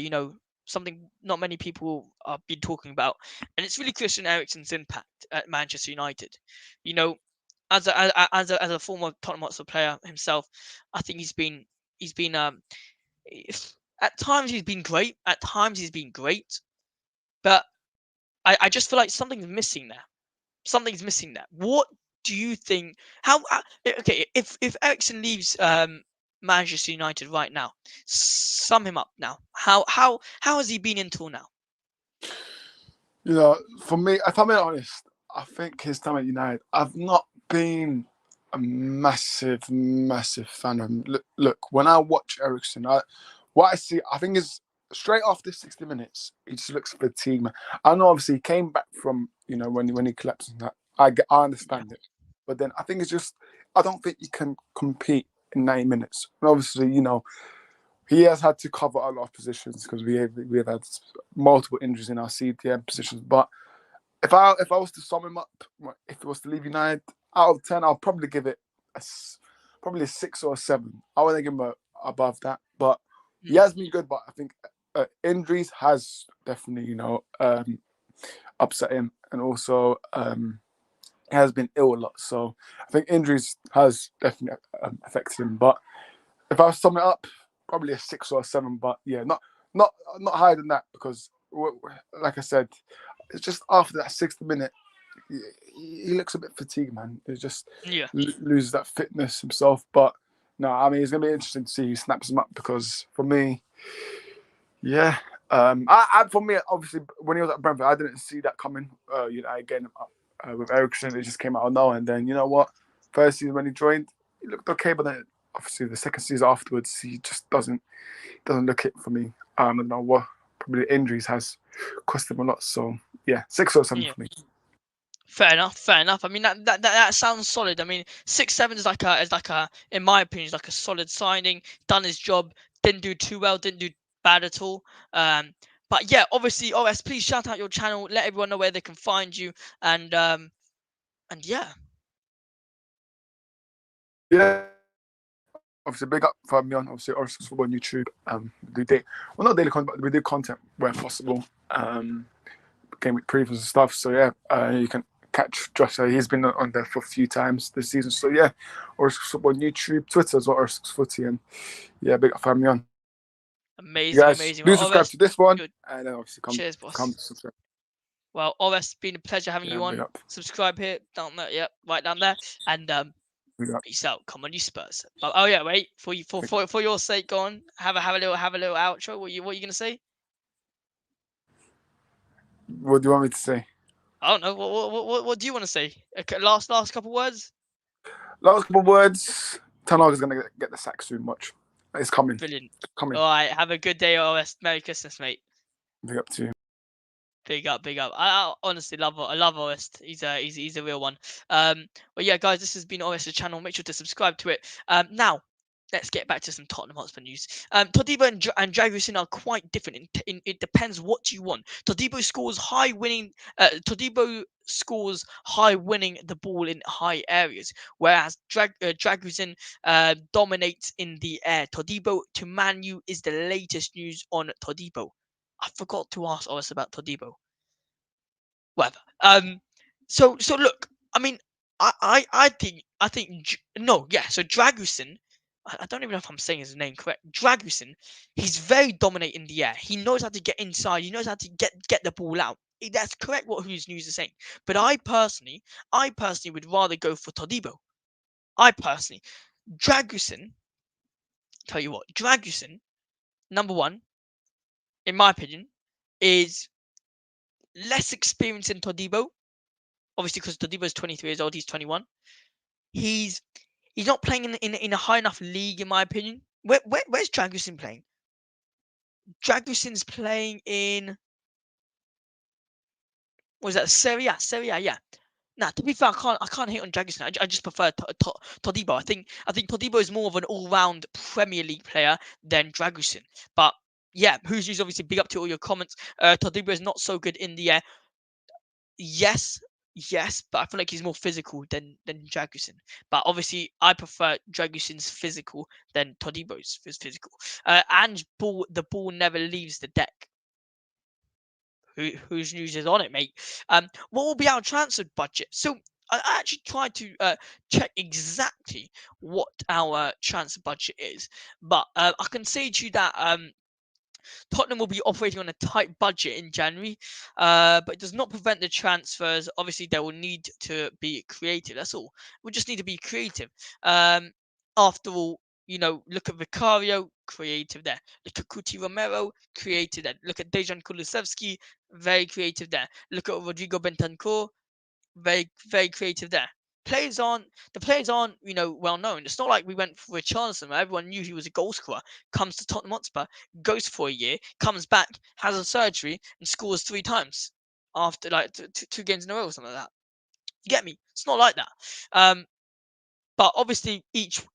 Something not many people have been talking about, and it's really Christian Eriksen's impact at Manchester United. As a former Tottenham Hotspur player himself, I think he's been at times he's been great. At times he's been great, but I just feel like something's missing there. Something's missing there. What do you think? If Eriksen leaves Manchester United right now, sum him up now. How has he been until now? For me, if I'm being honest, I think his time at United, I've not been a massive fan of him. Look, when I watch Eriksen, what I see, I think is straight after 60 minutes, he just looks fatigued. Man. I know obviously he came back from, when he collapsed and that. I understand it. But then I think it's just, I don't think you can compete in 90 minutes. And obviously, he has had to cover a lot of positions because we have had multiple injuries in our CDM positions. But if I was to sum him up, if it was to leave United, out of 10, I'll probably give it probably a 6 or a 7. I wouldn't give him above that. But he has been good, but I think injuries has definitely, upset him. And also, he has been ill a lot. So I think injuries has definitely affected him. But if I was to sum it up, probably a 6 or a 7. But yeah, not higher than that because, like I said, it's just after that 60th minute, he looks a bit fatigued, man. He just Yeah. loses that fitness himself. But no, I mean, it's gonna be interesting to see who snaps him up because for me, yeah. For me, obviously, when he was at Brentford, I didn't see that coming. Again, with Ericsson, it just came out of nowhere. And then, you know what? First season when he joined, he looked okay, but then obviously the second season afterwards, he just doesn't look it for me. I don't know what. Probably the injuries has cost him a lot. So yeah, 6 or 7 Yeah. for me. Fair enough. Fair enough. I mean that sounds solid. I mean 6-7 is like a in my opinion is like a solid signing. Done his job. Didn't do too well. Didn't do bad at all. But yeah, obviously, OS, please shout out your channel. Let everyone know where they can find you. And yeah. Yeah. Obviously, big up for me on obviously Arsenal Football on YouTube. Not daily content, but we do content where possible. Game week previews and stuff. So yeah, you can catch Josh. He's been on there for a few times this season. So yeah, Arsenal Football on YouTube, Twitter as well, Arsenal Footy, and yeah, big up for me on. You Amazing, guys amazing. do Well, subscribe OS, to this one, good. and then obviously Cheers, come boss. subscribe. Well, OS, been a pleasure having Yeah, you big on. up. Subscribe here, down there. Yep, right down there. And Big up. peace out. Come on, you Spurs. But oh yeah, wait for your sake, go on. Have a little outro. What you gonna say? What do you want me to say? I don't know. What do you want to say? Okay, last couple words. Last couple of words. Ten Hag is gonna get the sack soon. Much. It's coming. Brilliant. Coming. All right. Have a good day, OS. Merry Christmas, mate. Big up to you. Big up, big up. I honestly I love Orest. He's a real one. But yeah, guys, this has been Orest's channel. Make sure to subscribe to it. Now let's get back to some Tottenham Hotspur news. Todibo and Dragusin are quite different. It depends what you want. Todibo scores high winning. Todibo scores high winning the ball in high areas, whereas Dragusin dominates in the air. Todibo to Man U is the latest news on Todibo. I forgot to ask us about Todibo. Whatever. So look. I mean, I think no, yeah. So Dragusin, I don't even know if I'm saying his name correct. Dragusin, he's very dominant in the air. He knows how to get inside. He knows how to get the ball out. That's correct. What Who's News is saying. But I personally would rather go for Todibo. Dragusin. Tell you what, Dragusin, number one, in my opinion, is less experienced than Todibo. Obviously, because Todibo is 23 years old, he's 21. He's not playing in a high enough league, in my opinion. Where's Dragusin playing? Dragusin's playing in, what is that, Serie A? Serie A, yeah. Now, to be fair, I can't hate on Dragusin. I just prefer Todibo. I think Todibo is more of an all-round Premier League player than Dragusin. But yeah, Who's News, obviously big up to all your comments. Todibo is not so good in the air. Yes, but I feel like he's more physical than Dragusin. But obviously, I prefer Dragusin's physical than Todibo's physical. And the ball never leaves the deck. Whose News is on it, mate? What will be our transfer budget? So I actually tried to check exactly what our transfer budget is, but I can say to you that Tottenham will be operating on a tight budget in January, but it does not prevent the transfers. Obviously, they will need to be creative. That's all. We just need to be creative. After all, look at Vicario, creative there. Look at Cuti Romero, creative there. Look at Dejan Kulusevski, very creative there. Look at Rodrigo Bentancur, very, very creative there. The players aren't, well known. It's not like we went for Richarlison where everyone knew he was a goal scorer. Comes to Tottenham Hotspur, goes for a year, comes back, has a surgery, and scores 3 times after like 2 games in a row or something like that. You get me? It's not like that. But obviously each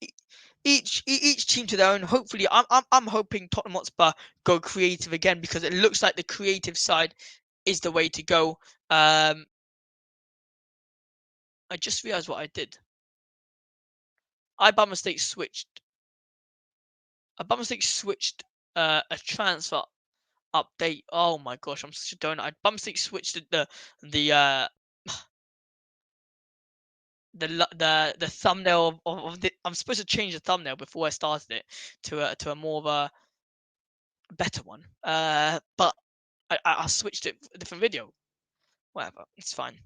team to their own. Hopefully, I'm hoping Tottenham Hotspur go creative again because it looks like the creative side is the way to go. I just realized what I did. I by mistake switched. A transfer update. Oh my gosh, I'm such a donut. I by mistake switched the the thumbnail of the. I'm supposed to change the thumbnail before I started it to a more of a better one. But I switched it a different video. Whatever, it's fine.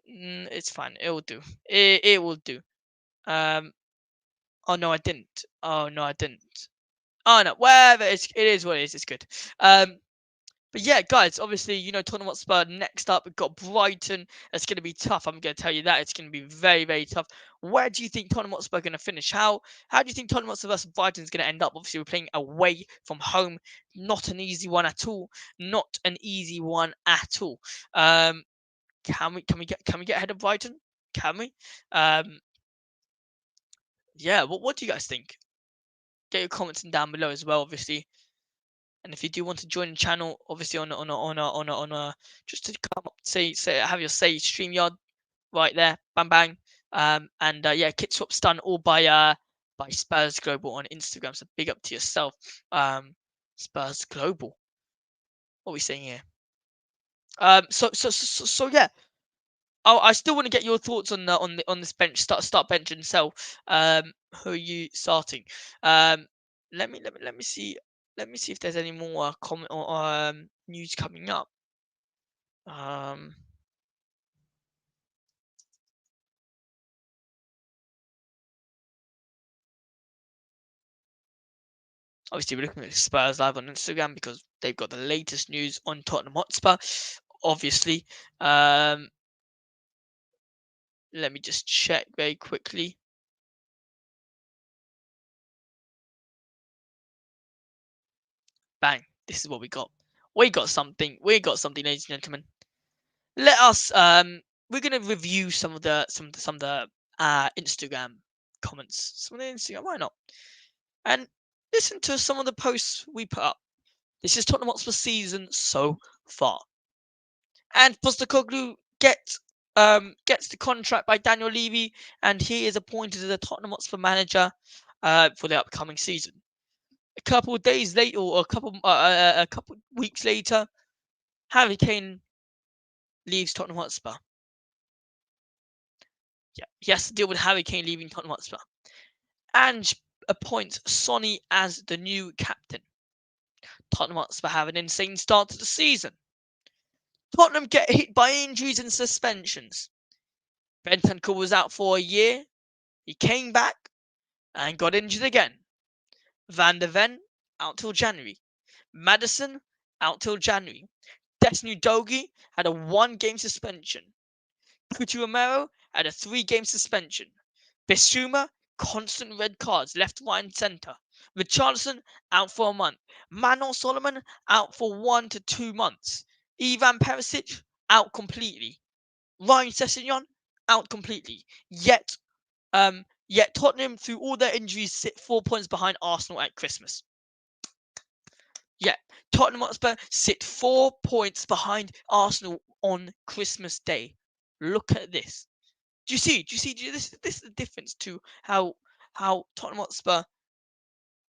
It's fine. It will do. It will do. Oh no, I didn't. Oh no, I didn't. Oh no, whatever. It is what it is. It's good. But yeah, guys, obviously, Tottenham Hotspur next up. We've got Brighton. It's going to be tough. I'm going to tell you that. It's going to be very, very tough. Where do you think Tottenham Hotspur are going to finish? How do you think Tottenham Hotspur versus Brighton is going to end up? Obviously, we're playing away from home. Not an easy one at all. Not an easy one at all. Can we get ahead of Brighton? Can we? Yeah. What do you guys think? Get your comments down below as well, obviously. And if you do want to join the channel, obviously on a just to come up, say have your StreamYard right there, bang bang. And yeah, kit swap's done all by Spurs Global on Instagram. So big up to yourself, Spurs Global. What are we saying here? So yeah. I still want to get your thoughts on this bench start bench and sell. Who are you starting? Let me see. Let me see if there's any more comment or news coming up. Obviously, we're looking at Spurs Live on Instagram because they've got the latest news on Tottenham Hotspur. Obviously, let me just check very quickly. Bang! This is what we got. We got something. We got something, ladies and gentlemen. Let us. We're gonna review some of the Instagram comments. Some of the Instagram. Why not? And listen to some of the posts we put up. This is Tottenham Hotspur season so far. And Postecoglou gets the contract by Daniel Levy, and he is appointed as the Tottenham Hotspur manager for the upcoming season. A couple of days later, or a couple weeks later, Harry Kane leaves Tottenham Hotspur. Yeah, he has to deal with Harry Kane leaving Tottenham Hotspur. Ange appoints Sonny as the new captain. Tottenham Hotspur have an insane start to the season. Tottenham get hit by injuries and suspensions. Bentancur was out for a year. He came back and got injured again. Van De Ven out till January. Maddison out till January. Destiny Udogie had a 1-game suspension. Cuti Romero had a 3-game suspension. Bissouma, constant red cards left, right, and centre. Richarlison out for a month. Manor Solomon out for 1 to 2 months. Ivan Perisic out completely. Ryan Sessegnon out completely. Yet Tottenham, through all their injuries, sit 4 points behind Arsenal at Christmas. Yeah, Tottenham Hotspur sit 4 points behind Arsenal on Christmas Day. Look at this. Do you see? This is the difference to how Tottenham Hotspur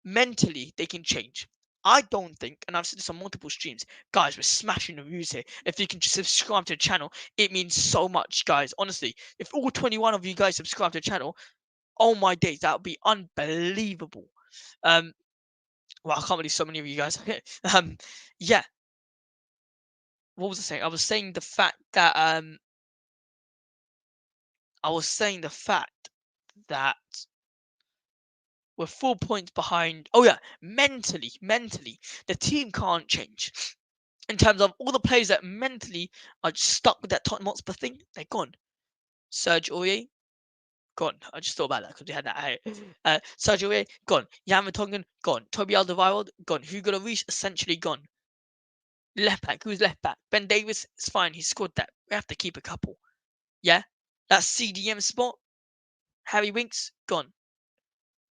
mentally they can change. I don't think, and I've said this on multiple streams, guys, we're smashing the views here. If you can just subscribe to the channel, it means so much, guys. Honestly, if all 21 of you guys subscribe to the channel, oh my days, that would be unbelievable. Well, I can't believe so many of you guys. Yeah. What was I saying? I was saying the fact that we're 4 points behind. Oh yeah, mentally, the team can't change. In terms of all the players that mentally are just stuck with that Tottenham Hotspur thing, they're gone. Serge Aurier, gone. I just thought about that because we had that. Serge Aurier, gone. Jan Vertonghen, gone. Toby Alderweireld, gone. Hugo Lloris, essentially gone. Left back, who's left back? Ben Davies, it's fine. He scored that. We have to keep a couple. Yeah, that CDM spot. Harry Winks, gone.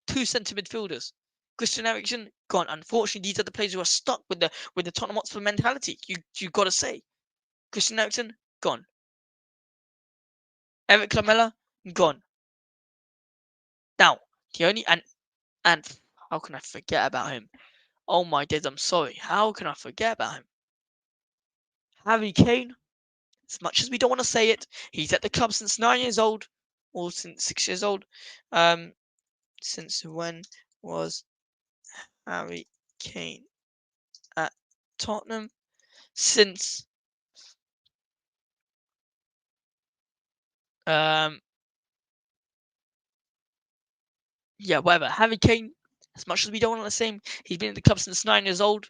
2 centre midfielders. Christian Eriksen, gone. Unfortunately, these are the players who are stuck with the Tottenham Hotspur mentality. You got to say, Christian Eriksen, gone. Eric Lamela, gone. Now, the only and how can I forget about him? Oh my days, I'm sorry. How can I forget about him? Harry Kane. As much as we don't want to say it, he's at the club since 9 years old. or since 6 years old. Since when was Harry Kane at Tottenham? Since yeah, whatever. Harry Kane, as much as we don't want to say him, he's been in the club since 9 years old.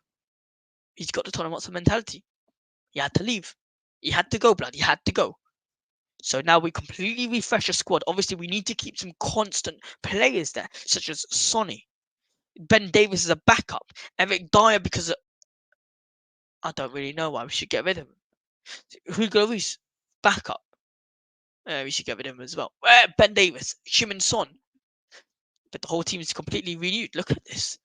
He's got the Tottenham Hotspur mentality. He had to leave. He had to go, blood. He had to go. So now we completely refresh the squad. Obviously, we need to keep some constant players there, such as Sonny. Ben Davies is a backup. Eric Dyer, because I don't really know why we should get rid of him. Hugo Lloris, backup. We should get rid of him as well. Ben Davies, Heung-Min Son. But the whole team is completely renewed. Look at this.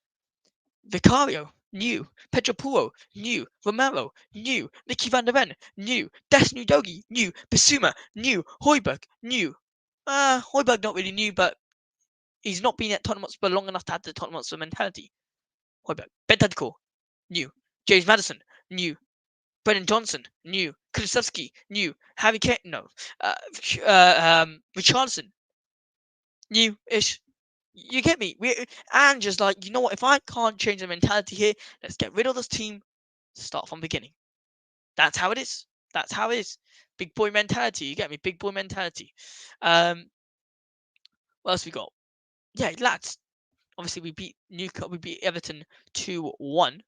Vicario, new. Pedro Porro, new. Romero, new. Micky Van De Ven, new. Destiny Udogie, new. Bissouma, new. Højbjerg, new. Højbjerg not really new, but he's not been at Tottenham Hotspur long enough to have the Tottenham Hotspur mentality. Højbjerg. Bentancur, new. James Maddison, new. Brennan Johnson, new. Kulusevski, new. Harry Kane, no. Richarlison, new-ish. You get me? And just like, you know what? If I can't change the mentality here, let's get rid of this team. Start from beginning. That's how it is. That's how it is. Big boy mentality. You get me? Big boy mentality. What else we got? Yeah, lads. Obviously, we beat Newcastle. We beat Everton 2-1.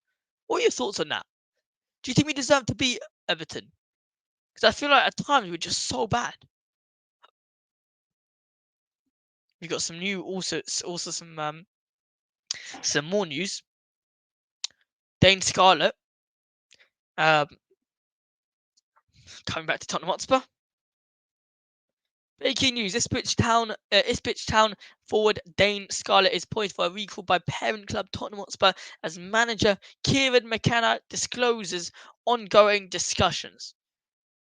What are your thoughts on that? Do you think we deserve to beat Everton? Because I feel like at times we're just so bad. We got some new, also some more news. Dane Scarlett, coming back to Tottenham Hotspur. Breaking news: Ipswich Town forward Dane Scarlett is poised for a recall by parent club Tottenham Hotspur as manager Kieran McKenna discloses ongoing discussions.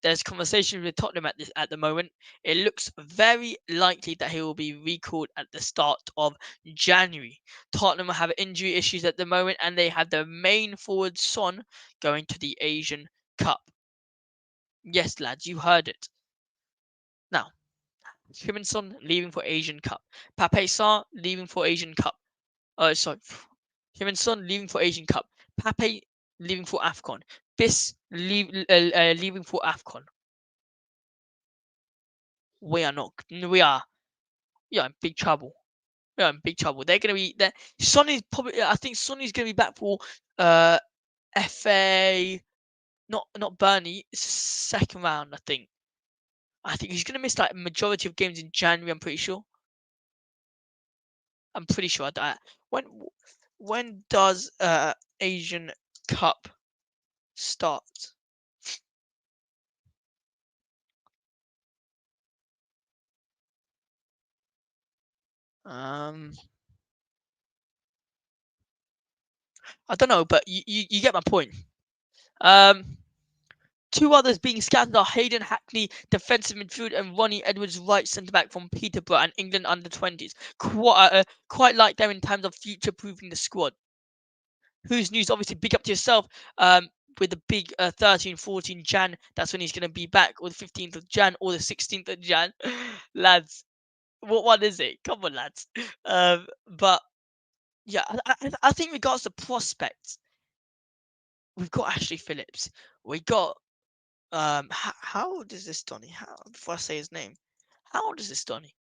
There's conversations with Tottenham at the moment. It looks very likely that he will be recalled at the start of January. Tottenham have injury issues at the moment, and they have their main forward Son going to the Asian Cup. Yes, lads, you heard it. Now, Heung-Min Son leaving for Asian Cup. Pape Sarr leaving for Asian Cup. Heung-Min Son leaving for Asian Cup. Pape leaving for AFCON. Bis leaving for AFCON. We are in big trouble. We are in big trouble. They're gonna be there. Sonny's probably. I think Sonny's gonna be back for FA. Not Burnley. Second round. I think he's gonna miss like majority of games in January. I'm pretty sure. That. When does Asian Cup start? I don't know, but you get my point. Two others being scouted are Hayden Hackney, defensive midfield, and Ronnie Edwards, right centre back from Peterborough and England under-20s. Quite like them in terms of future-proofing the squad. Who's news? Obviously, big up to yourself. With the big 13, 14 Jan, that's when he's going to be back, or the 15th of Jan, or the 16th of Jan. Lads, what one is it? Come on, lads. But yeah, I think regards to prospects, we've got Ashley Phillips. We got how old is this Toney? Before I say his name, how old is this Toney?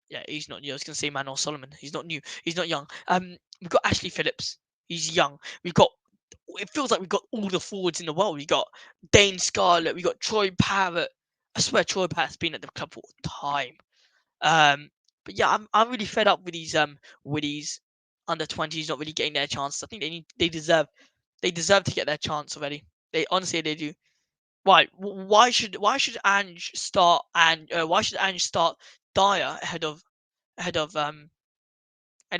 Yeah, he's not new. I was gonna say Manor Solomon. He's not new. He's not young. We've got Ashley Phillips. He's young. We've got. It feels like we've got all the forwards in the world. We got Dane Scarlett. We got Troy Parrott. I swear Troy Parrott's been at the club for time. But yeah, I'm really fed up with these under 20s not really getting their chance. I think they deserve to get their chance already. They honestly do. Why? Why should Ange start Dyer ahead of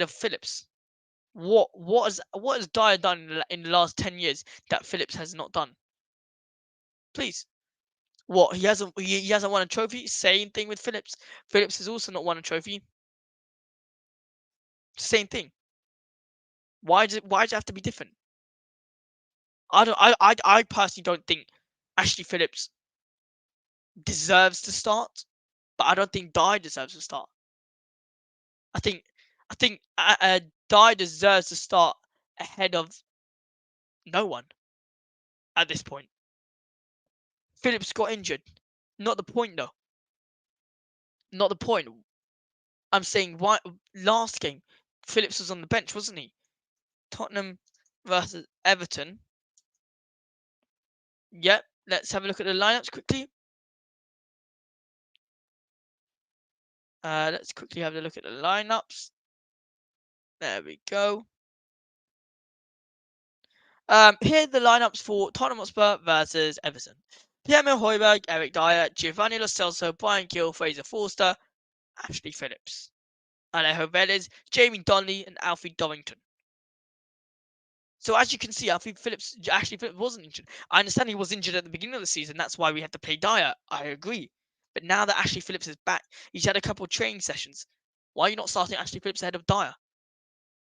Phillips? What has Dyer done in the last 10 years that Phillips has not done? Please. What, he hasn't won a trophy? Same thing with Phillips. Phillips has also not won a trophy. Same thing. Why does it have to be different? I personally don't think Ashley Phillips deserves to start. but I don't think Dyer deserves to start. I think Dyer deserves to start ahead of no one at this point. Phillips got injured. Not the point, though. Not the point. I'm saying why last game Phillips was on the bench, wasn't he? Tottenham versus Everton. Yep. Let's have a look at the lineups quickly. Let's quickly have a look at the lineups. There we go. Here are the lineups for Tottenham Hotspur versus Everton. Pierre-Emile Højbjerg, Eric Dyer, Giovanni Lo Celso, Brian Gill, Fraser Forster, Ashley Phillips, Alejo Vélez, Jamie Donnelly, and Alfie Dorrington. So as you can see, Ashley Phillips wasn't injured. I understand he was injured at the beginning of the season. That's why we had to play Dyer. I agree. But now that Ashley Phillips is back, he's had a couple of training sessions. Why are you not starting Ashley Phillips ahead of Dyer?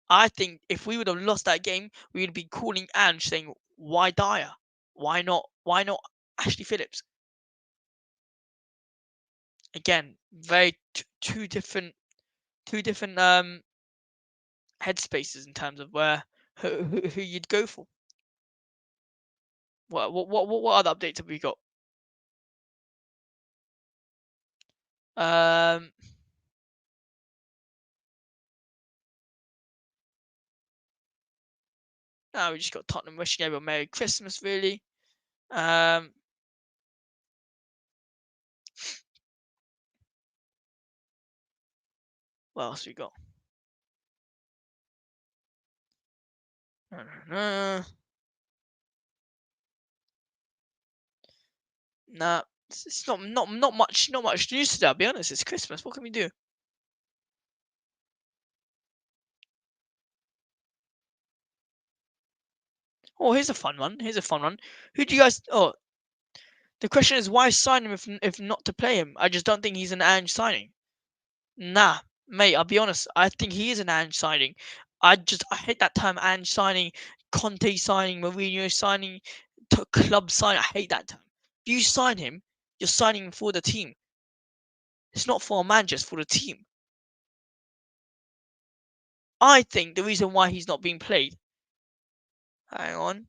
I think if we would have lost that game, we would be calling Ange saying, "Why Dyer? Why not Ashley Phillips?" Again, very two different headspaces in terms of who you'd go for. What other updates have we got? No, we just got Tottenham wishing everyone Merry Christmas, really. What else we got? Nah, it's not much news today. I'll be honest. It's Christmas. What can we do? Oh, here's a fun one. Who do you guys? Oh, the question is why sign him if not to play him? I just don't think he's an Ange signing. Nah, mate. I'll be honest. I think he is an Ange signing. I hate that term Ange signing, Conte signing, Mourinho signing, club signing. I hate that term. If you sign him, you're signing him for the team. It's not for a man, just for the team. I think the reason why he's not being played. Hang on.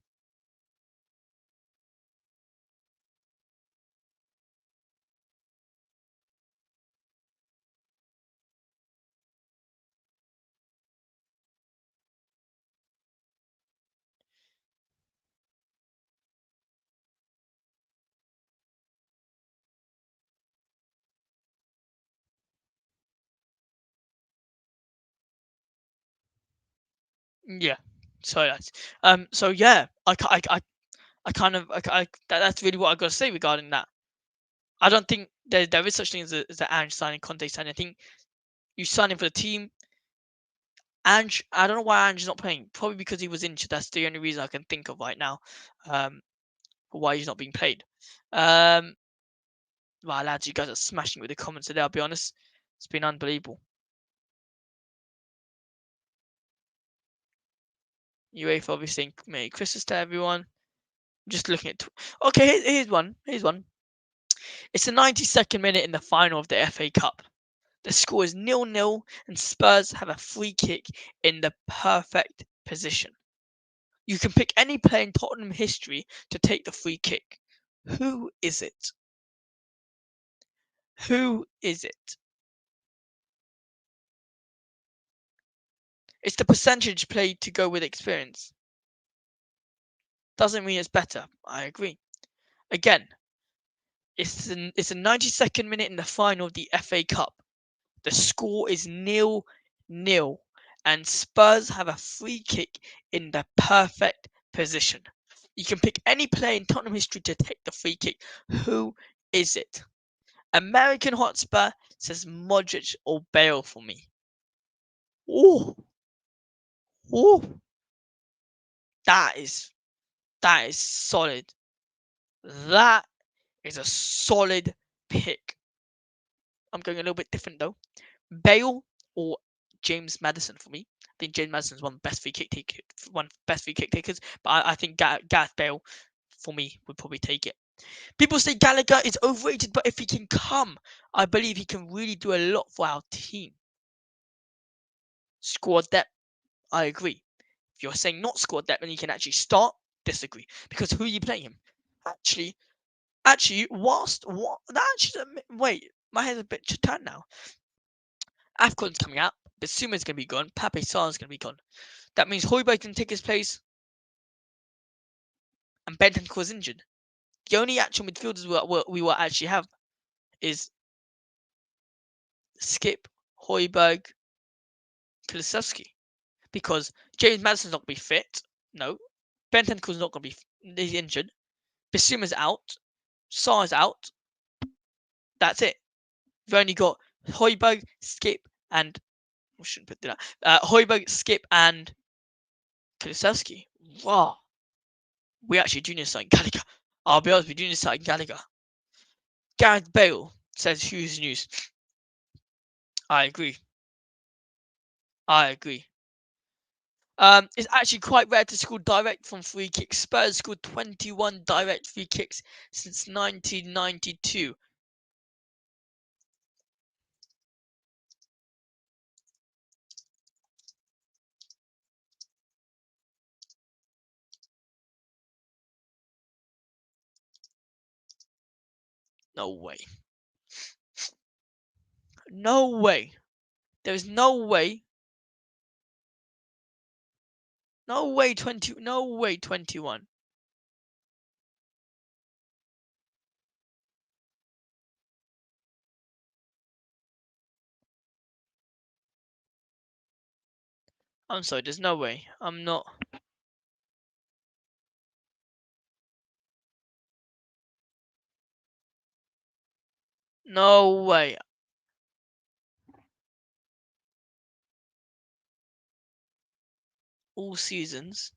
Yeah. So yeah, that's really what I got to say regarding that. I don't think there is such thing as a Ange signing, Conte signing. I think you sign him for the team. Ange, I don't know why Ange is not playing. Probably because he was injured. That's the only reason I can think of right now. For why he's not being played. Wow, lads, you guys are smashing with the comments today. I'll be honest, it's been unbelievable. UEFA obviously Merry Christmas to everyone. Just looking at. Okay, here's one. It's the 92nd minute in the final of the FA Cup. The score is 0-0 and Spurs have a free kick in the perfect position. You can pick any player in Tottenham history to take the free kick. Who is it? Who is it? It's the percentage played to go with experience. Doesn't mean it's better. I agree. Again, it's the 92nd minute in the final of the FA Cup. The score is 0-0 and Spurs have a free kick in the perfect position. You can pick any player in Tottenham history to take the free kick. Who is it? American Hotspur says Modric or Bale for me. Oh, that is solid. That is a solid pick. I'm going a little bit different though. Bale or James Maddison for me. I think James Maddison is one of the best free kick takers, but I think Gareth Bale for me would probably take it. People say Gallagher is overrated, but if he can come, I believe he can really do a lot for our team. Squad depth, I agree. If you're saying not squad depth and he can actually start, disagree. Because who are you playing him? Actually, wait, my head's a bit turned now. Afcon's coming out, Bissouma's going to be gone, Pape Sarr's going to be gone. That means Højbjerg can take his place, and Bentancur's injured. The only actual midfielders we will actually have is Skip, Højbjerg, Kulusevski. Because James Maddison's not going to be fit. No. Bentancur's not going to be he's injured. Bissouma's out. Sarr's out. That's it. You've only got Højbjerg, Skip, and I shouldn't put that. Højbjerg, Skip, and Kulusevski. Wow. We actually do need to sign Gallagher. I'll be honest, we do need to sign Gallagher. Gareth Bale says Hughes News. I agree. It's actually quite rare to score direct from free kicks. Spurs scored 21 direct free kicks since 1992. No way. No way. There's no way. No way 21. I'm sorry, there's no way. I'm not. No way. All seasons.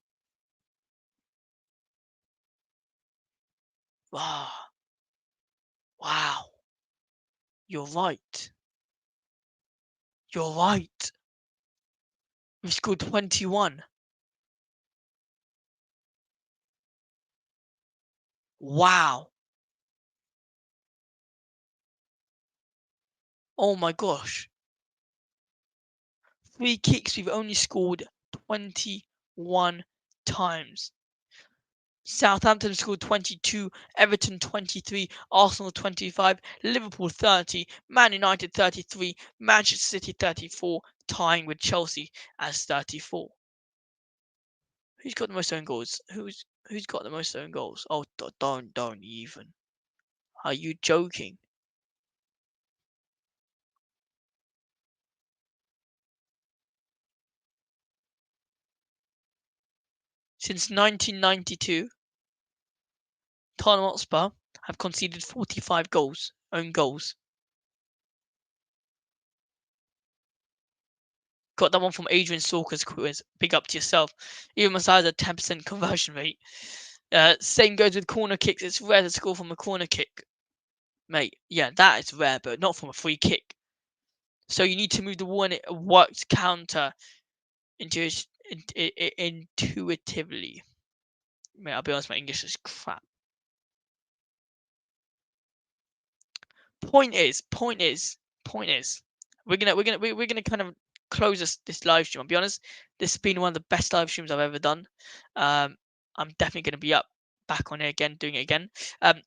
Wow. Wow. You're right. You're right. We scored 21. Wow. Oh my gosh. Free kicks, we've only scored 21 times. Southampton scored 22, Everton 23, Arsenal 25, Liverpool 30, Man United 33, Manchester City 34, tying with Chelsea as 34. Who's got the most own goals? Who's got the most own goals? Oh, don't even. Are you joking? Since 1992, Tottenham Hotspur have conceded 45 own goals. Got that one from Adrian Stalker's quiz. Big up to yourself. Even besides a 10% conversion rate. Same goes with corner kicks. It's rare to score from a corner kick. Mate, yeah, that is rare, but not from a free kick. So you need to move the one it works counter intuitively. Mate, I'll be honest, my English is crap. Point is, we're gonna kind of close this live stream. I'll be honest, this has been one of the best live streams I've ever done. I'm definitely gonna be back on it again, doing it again.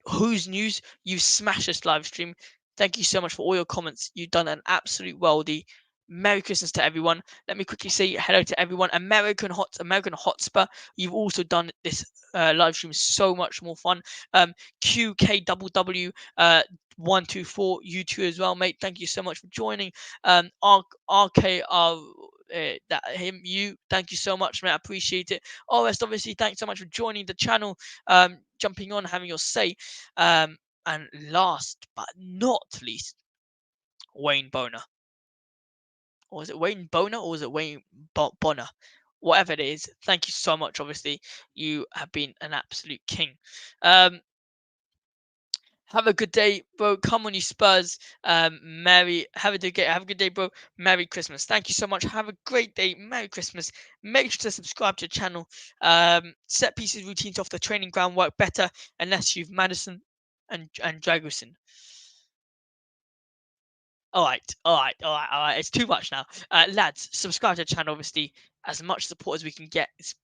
Who's News? You smashed this live stream. Thank you so much for all your comments. You've done an absolute worldie. Merry Christmas to everyone. Let me quickly say hello to everyone. American Hotspur. You've also done this live stream so much more fun. QKWW 124, you too as well, mate. Thank you so much for joining. RKR you, thank you so much, mate. I appreciate it. RS, obviously, thanks so much for joining the channel, jumping on, having your say. And last but not least, Wayne Boner. Or is it Wayne Boner or is it Wayne Bonner? Whatever it is, thank you so much. Obviously, you have been an absolute king. Have a good day, bro. Come on, you Spurs. Have a good day, bro. Merry Christmas. Thank you so much. Have a great day. Merry Christmas. Make sure to subscribe to the channel. Set pieces routines off the training ground work better unless you've Maddison and Dragusin. All right. It's too much now. Lads, subscribe to the channel. Obviously, as much support as we can get is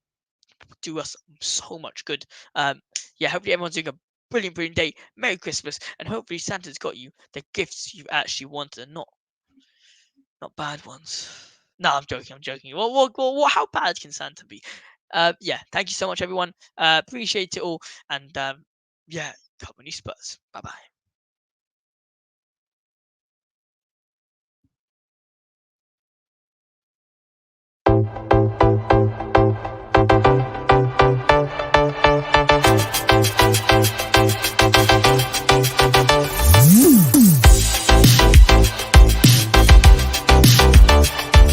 do us so much good. Hopefully everyone's doing a brilliant day. Merry Christmas, and hopefully Santa's got you the gifts you actually wanted, and not bad ones. No, I'm joking. Well, how bad can Santa be? Thank you so much, everyone. Appreciate it all, and come on, you Spurs. Bye bye.